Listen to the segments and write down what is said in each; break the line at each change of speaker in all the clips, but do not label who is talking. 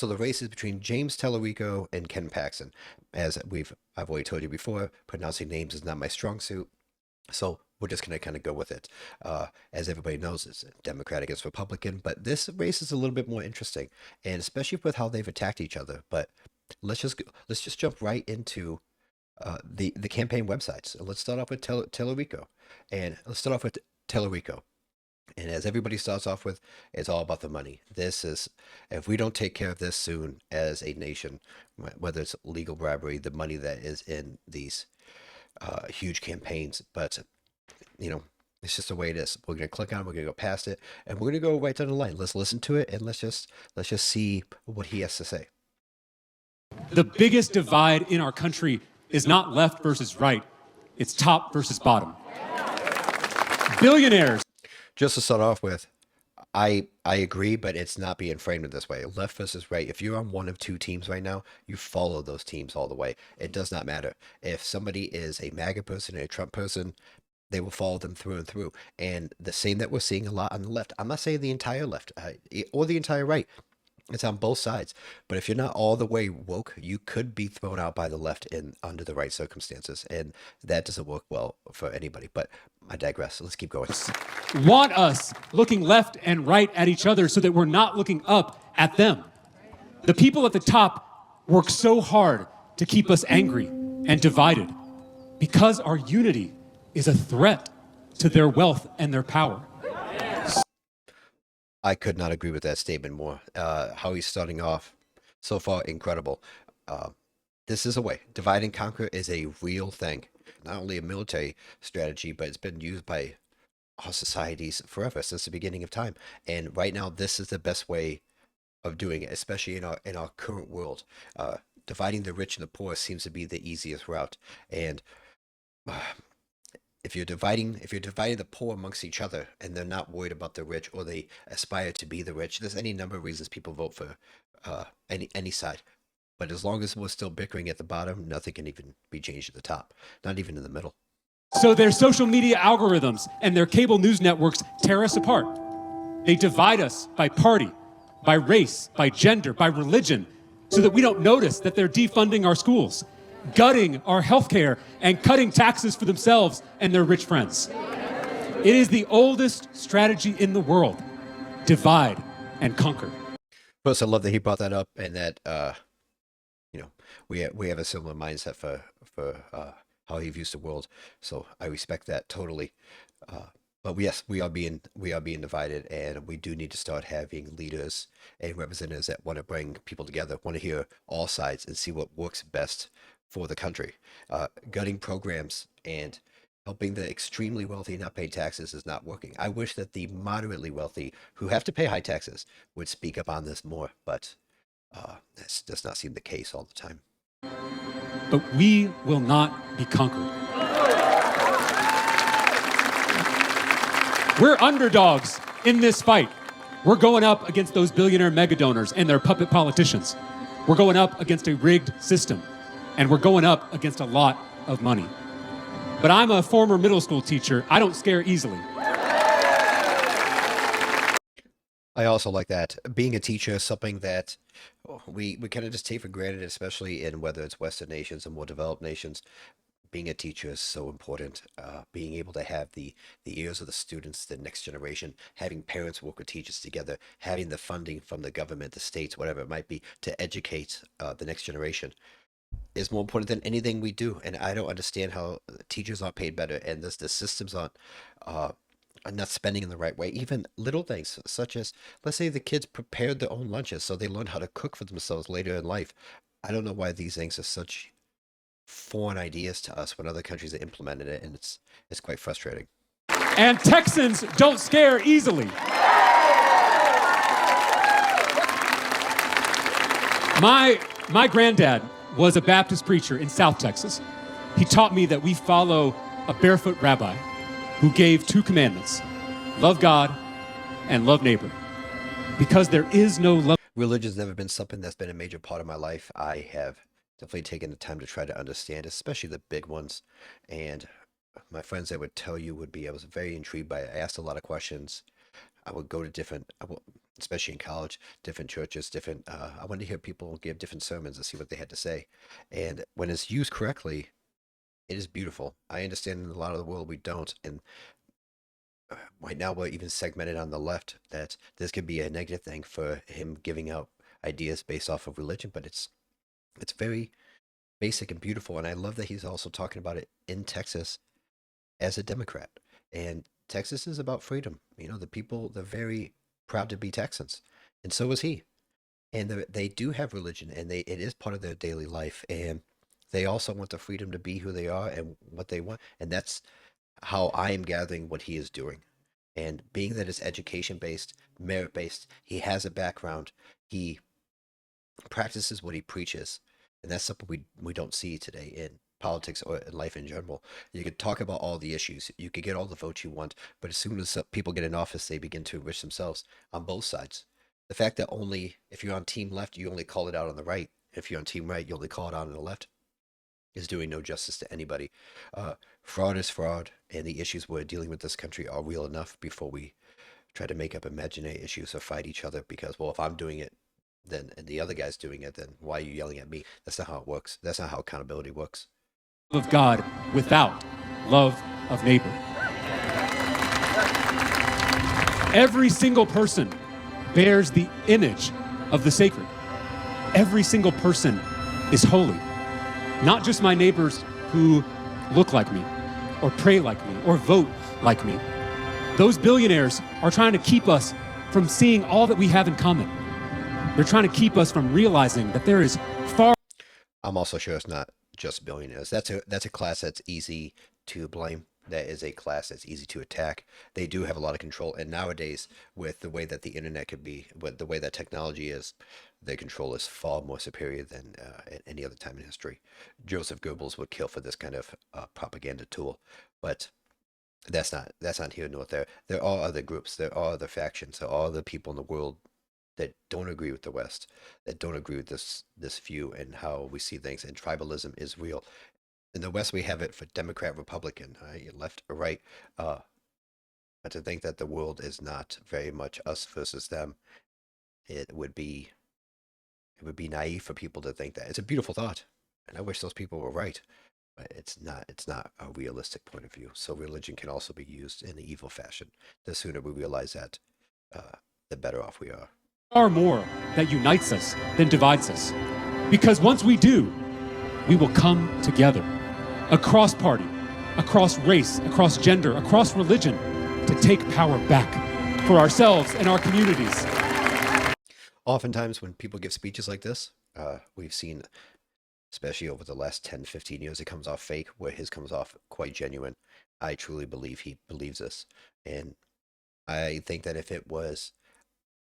So the race is between James Talarico and Ken Paxton. I've already told you before, pronouncing names is not my strong suit. So we're just going to kind of go with it. As everybody knows, it's Democrat against Republican, but this race is a little bit more interesting, and especially with how they've attacked each other. But let's just jump right into the campaign websites. Let's start off with Talarico, and let's start off with Talarico. And as everybody starts off with, it's all about the money. This is, if we don't take care of this soon as a nation, whether it's legal bribery, the money that is in these huge campaigns, but it's just the way it is. We're gonna click on, we're gonna go past it, and we're gonna go right down the line. Let's listen to it, and let's just see what he has to say.
The biggest divide in our country is not left versus right, it's top versus bottom. Billionaires.
Just to start off with, I agree, but it's not being framed in this way. Left versus right. If you're on one of two teams right now, you follow those teams all the way. It does not matter. If somebody is a MAGA person and a Trump person, they will follow them through and through. And the same that we're seeing a lot on the left. I'm not saying the entire left or the entire right. It's on both sides. But if you're not all the way woke, you could be thrown out by the left in under the right circumstances. And that doesn't work well for anybody. But I digress. Let's keep going.
Want us looking left and right at each other so that we're not looking up at them. The people at the top work so hard to keep us angry and divided because our unity is a threat to their wealth and their power.
I could not agree with that statement more. How he's starting off so far, incredible. This is a way. Divide and conquer is a real thing. Not only a military strategy, but it's been used by our societies forever, since the beginning of time. And right now, this is the best way of doing it, especially in our current world. Dividing the rich and the poor seems to be the easiest route. And if you're dividing the poor amongst each other and they're not worried about the rich, or they aspire to be the rich, there's any number of reasons people vote for any side. But as long as we're still bickering at the bottom, nothing can even be changed at the top, not even in the middle.
So their social media algorithms and their cable news networks tear us apart. They divide us by party, by race, by gender, by religion, so that we don't notice that they're defunding our schools, gutting our healthcare, and cutting taxes for themselves and their rich friends. It is the oldest strategy in the world. Divide and conquer.
First, I love that he brought that up, and that we have a similar mindset for how he views the world. So I respect that totally. But yes, we are being divided, and we do need to start having leaders and representatives that want to bring people together, want to hear all sides and see what works best for the country. Gutting programs and helping the extremely wealthy not pay taxes is not working. I wish that the moderately wealthy, who have to pay high taxes, would speak up on this more, but this does not seem the case all the time.
But we will not be conquered. We're underdogs in this fight. We're going up against those billionaire mega donors and their puppet politicians. We're going up against a rigged system, and we're going up against a lot of money. But I'm a former middle school teacher. I don't scare easily.
I also like that. Being a teacher is something that we kind of just take for granted, especially in whether it's Western nations and more developed nations. Being a teacher is so important. Being able to have the ears of the students, the next generation, having parents work with teachers together, having the funding from the government, the states, whatever it might be, to educate the next generation is more important than anything we do. And I don't understand how teachers aren't paid better, and the systems aren't are not spending in the right way. Even little things such as, let's say the kids prepared their own lunches so they learn how to cook for themselves later in life. I don't know why these things are such foreign ideas to us when other countries have implemented it, and it's quite frustrating.
And Texans don't scare easily. My granddad was a Baptist preacher in South Texas. He taught me that we follow a barefoot rabbi who gave 2 commandments: love God and love neighbor. Because there is no love.
Religion's never been something that's been a major part of my life. I have definitely taken the time to try to understand, especially the big ones. And my friends that would tell you I was very intrigued by it. I asked a lot of questions. I would go to different, especially in college, different churches, different. I wanted to hear people give different sermons and see what they had to say. And when it's used correctly, it is beautiful. I understand in a lot of the world we don't. And right now we're even segmented on the left that this could be a negative thing for him giving out ideas based off of religion, but it's very basic and beautiful. And I love that he's also talking about it in Texas as a Democrat. And Texas is about freedom. You know, the people, they're very proud to be Texans. And so is he. And they do have religion, and it is part of their daily life. And they also want the freedom to be who they are and what they want. And that's how I am gathering what he is doing. And being that it's education based, merit based, he has a background. He practices what he preaches, and that's something we don't see today in politics or in life in general. You could talk about all the issues, you could get all the votes you want, but as soon as people get in office, they begin to enrich themselves on both sides. The fact that only if you're on team left, you only call it out on the right. If you're on team right, you only call it out on the left is doing no justice to anybody. Fraud is fraud, and the issues we're dealing with this country are real enough before we try to make up imaginary issues or fight each other because, well, if I'm doing it, then and the other guy's doing it, then why are you yelling at me? That's not how it works. That's not how accountability works.
Of God without love of neighbor. Every single person bears the image of the sacred. Every single person is holy. Not just my neighbors who look like me, or pray like me, or vote like me. Those billionaires are trying to keep us from seeing all that we have in common. They're trying to keep us from realizing that there is far.
I'm also sure it's not just billionaires. That's a class that's easy to blame. That is a class that's easy to attack. They do have a lot of control, and nowadays, with the way that the internet could be, with the way that technology is, their control is far more superior than at any other time in history. Joseph Goebbels would kill for this kind of propaganda tool, but that's not here nor there. There are other groups, there are other factions, there are other people in the world that don't agree with the West, that don't agree with this view and how we see things. And tribalism is real. In the West, we have it for Democrat, Republican, left or right. Uh, but to think that the world is not very much us versus them, it would be it would be naive for people to think that. It's a beautiful thought, and I wish those people were right. But it's not a realistic point of view. So religion can also be used in an evil fashion. The sooner we realize that, the better off we are.
Far more that unites us than divides us. Because once we do, we will come together across party, across race, across gender, across religion to take power back for ourselves and our communities.
Oftentimes, when people give speeches like this, we've seen, especially over the last 10, 15 years, it comes off fake, where his comes off quite genuine. I truly believe he believes this. And I think that if it was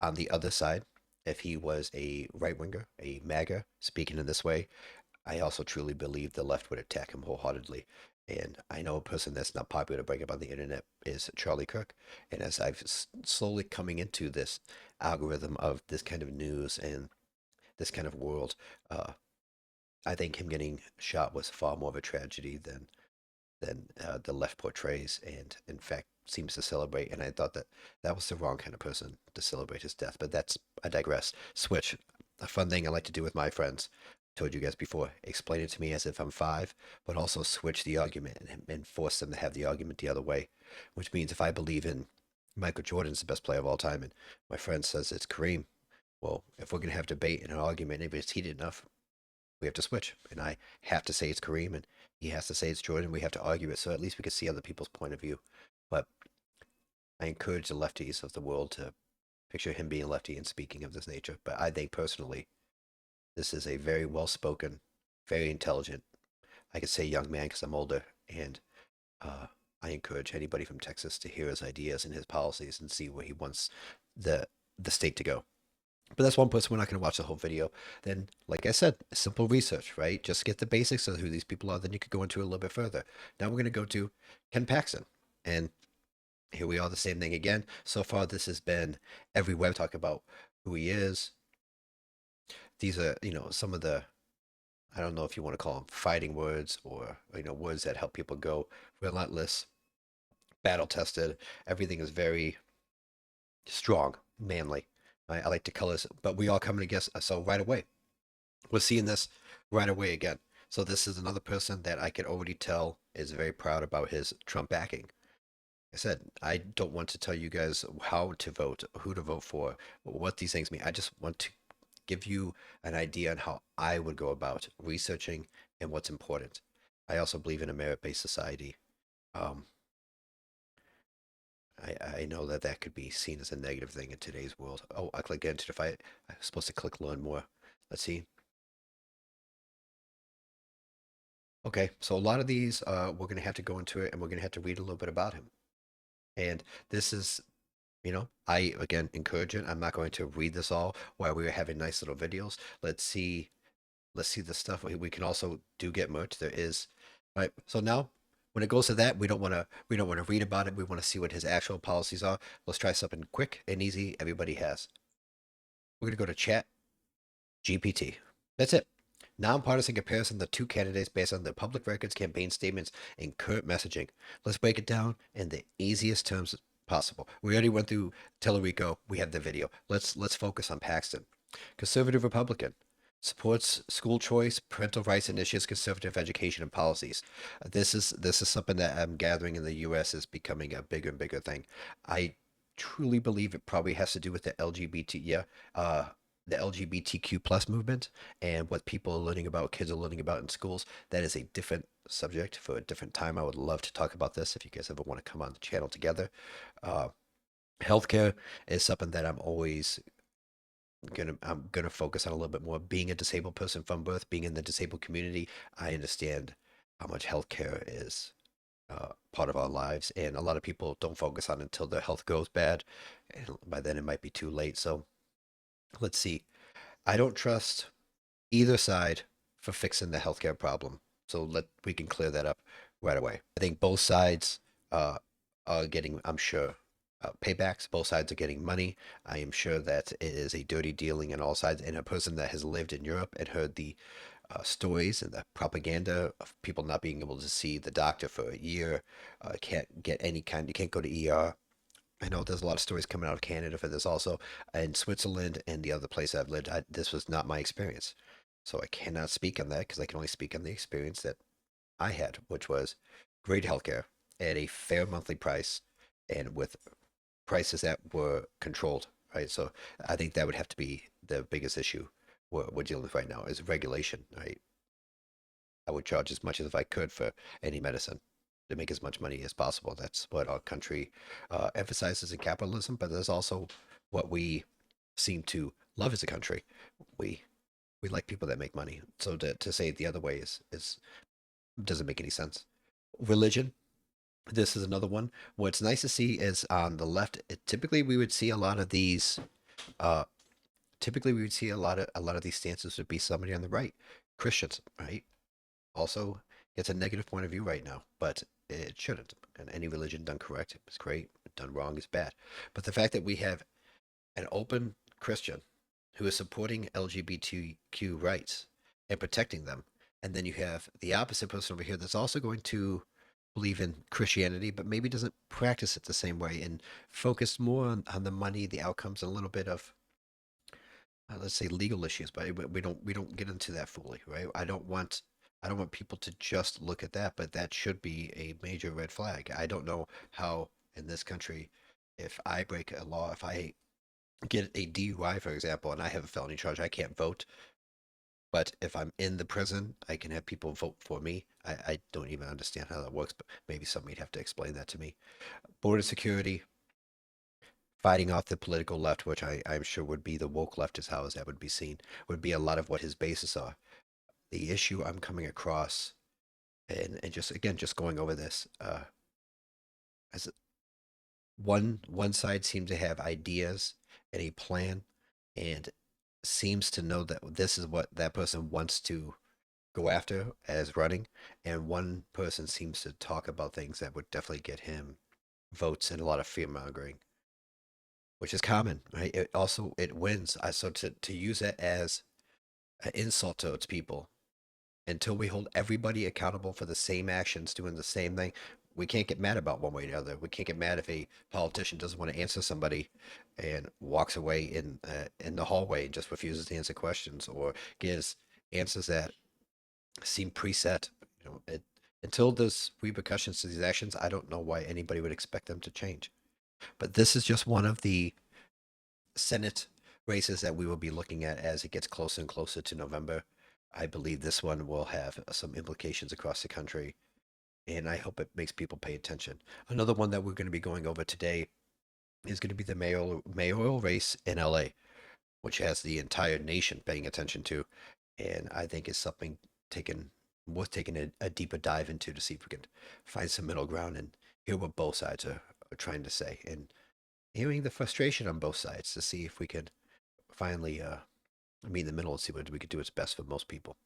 on the other side, if he was a right winger, a MAGA, speaking in this way, I also truly believe the left would attack him wholeheartedly. And I know a person that's not popular to bring up on the internet is Charlie Kirk. And as I've slowly coming into this algorithm of this kind of news and this kind of world, I think him getting shot was far more of a tragedy than the left portrays, and in fact seems to celebrate. And I thought that that was the wrong kind of person to celebrate his death. But I digress. Switch. A fun thing I like to do with my friends. Told you guys before. Explain it to me as if I'm five, but also switch the argument and force them to have the argument the other way. Which means if I believe in Michael Jordan's the best player of all time, and my friend says it's Kareem, well, if we're gonna have debate and an argument, if it's heated enough, we have to switch. And I have to say it's Kareem, and he has to say it's Jordan. We have to argue it, so at least we can see other people's point of view. But I encourage the lefties of the world to picture him being lefty and speaking of this nature. But I think personally, this is a very well spoken, very intelligent, I could say young man because I'm older. And I encourage anybody from Texas to hear his ideas and his policies and see where he wants the the state to go. But that's one person. We're not going to watch the whole video. Then, like I said, simple research, right? Just get the basics of who these people are. Then you could go into it a little bit further. Now we're going to go to Ken Paxton. And here we are, the same thing again. So far, this has been every web talk about who he is. These are, some of the, I don't know if you want to call them fighting words or, words that help people go relentless, battle tested. Everything is very strong, manly. I like the colors, but we all coming together. So right away, we're seeing this right away again. So this is another person that I can already tell is very proud about his Trump backing. I said, I don't want to tell you guys how to vote, who to vote for, what these things mean. I just want to give you an idea on how I would go about researching and what's important. I also believe in a merit-based society. Um, I know that that could be seen as a negative thing in today's world. Oh, I click into the fight. I'm supposed to click learn more. Let's see. Okay, so a lot of these, we're going to have to go into it and we're going to have to read a little bit about him. And this is, I again encourage it. I'm not going to read this all while we were having nice little videos. Let's see the stuff. We can also do get merch. There is, right. So now when it goes to that, we don't want to read about it. We want to see what his actual policies are. Let's try something quick and easy everybody has. We're going to go to chat GPT. That's it. Nonpartisan comparison of the two candidates based on their public records, campaign statements, and current messaging. Let's break it down in the easiest terms possible. We already went through Talarico. We have the video. Let's focus on Paxton. Conservative Republican. Supports school choice, parental rights initiatives, conservative education and policies. This is something that I'm gathering in the U.S. is becoming a bigger and bigger thing. I truly believe it probably has to do with the LGBTQ plus movement and what people are learning about, kids are learning about in schools. That is a different subject for a different time. I would love to talk about this if you guys ever want to come on the channel together. Uh, Healthcare is something that I'm gonna focus on a little bit more. Being a disabled person from birth, being in the disabled community, I understand how much healthcare is part of our lives, and a lot of people don't focus on it until their health goes bad, and by then it might be too late. So let's see. I don't trust either side for fixing the healthcare problem. So we can clear that up right away. I think both sides uh, are getting, I'm sure, paybacks. Both sides are getting money. I am sure that it is a dirty dealing on all sides. And a person that has lived in Europe and heard the stories and the propaganda of people not being able to see the doctor for a year, can't get any kind, you can't go to ER. I know there's a lot of stories coming out of Canada for this also. In Switzerland and the other place I've lived, this was not my experience. So I cannot speak on that because I can only speak on the experience that I had, which was great healthcare at a fair monthly price and with prices that were controlled, right? So I think that would have to be the biggest issue we're dealing with right now is regulation, right? I would charge as much as if I could for any medicine to make as much money as possible. That's what our country emphasizes in capitalism, but there's also what we seem to love as a country. We we like people that make money. So to say it the other way is doesn't make any sense. Religion. This is another one. What's nice to see is on the left. Typically, we would see a lot of these. Uh, typically, we would see a lot of these stances would be somebody on the right, Christians, right? Also, it's a negative point of view right now, but it shouldn't. And any religion done correct is great. Done wrong is bad. But the fact that we have an open Christian who is supporting LGBTQ rights and protecting them, and then you have the opposite person over here that's also going to believe in Christianity, but maybe doesn't practice it the same way and focus more on the money, the outcomes, and a little bit of let's say legal issues, but we don't get into that fully, right? I don't want people to just look at that, but that should be a major red flag. I don't know how in this country, if I break a law, if I get a DUI, for example, and I have a felony charge, I can't vote. But if I'm in the prison, I can have people vote for me. I don't even understand how that works, but maybe somebody'd have to explain that to me. Border security, fighting off the political left, which I'm sure would be the woke left, is how that would be seen, would be a lot of what his bases are. The issue I'm coming across, and just again, just going over this, as one side seems to have ideas and a plan, and seems to know that this is what that person wants to go after as running, and one person seems to talk about things that would definitely get him votes and a lot of fear mongering, which is common, right? It wins. So to use it as an insult towards people until we hold everybody accountable for the same actions, doing the same thing, we can't get mad about one way or the other. We can't get mad if a politician doesn't want to answer somebody and walks away in the hallway and just refuses to answer questions or gives answers that seem preset. Until there's repercussions to these actions, I don't know why anybody would expect them to change. But this is just one of the Senate races that we will be looking at as it gets closer and closer to November. I believe this one will have some implications across the country, and I hope it makes people pay attention. Another one that we're going to be going over today is going to be the mayoral race in LA, which has the entire nation paying attention to, and I think is something taken worth taking a deeper dive into to see if we can find some middle ground and hear what both sides are trying to say, and hearing the frustration on both sides to see if we could finally meet in the middle and see what we could do what's best for most people.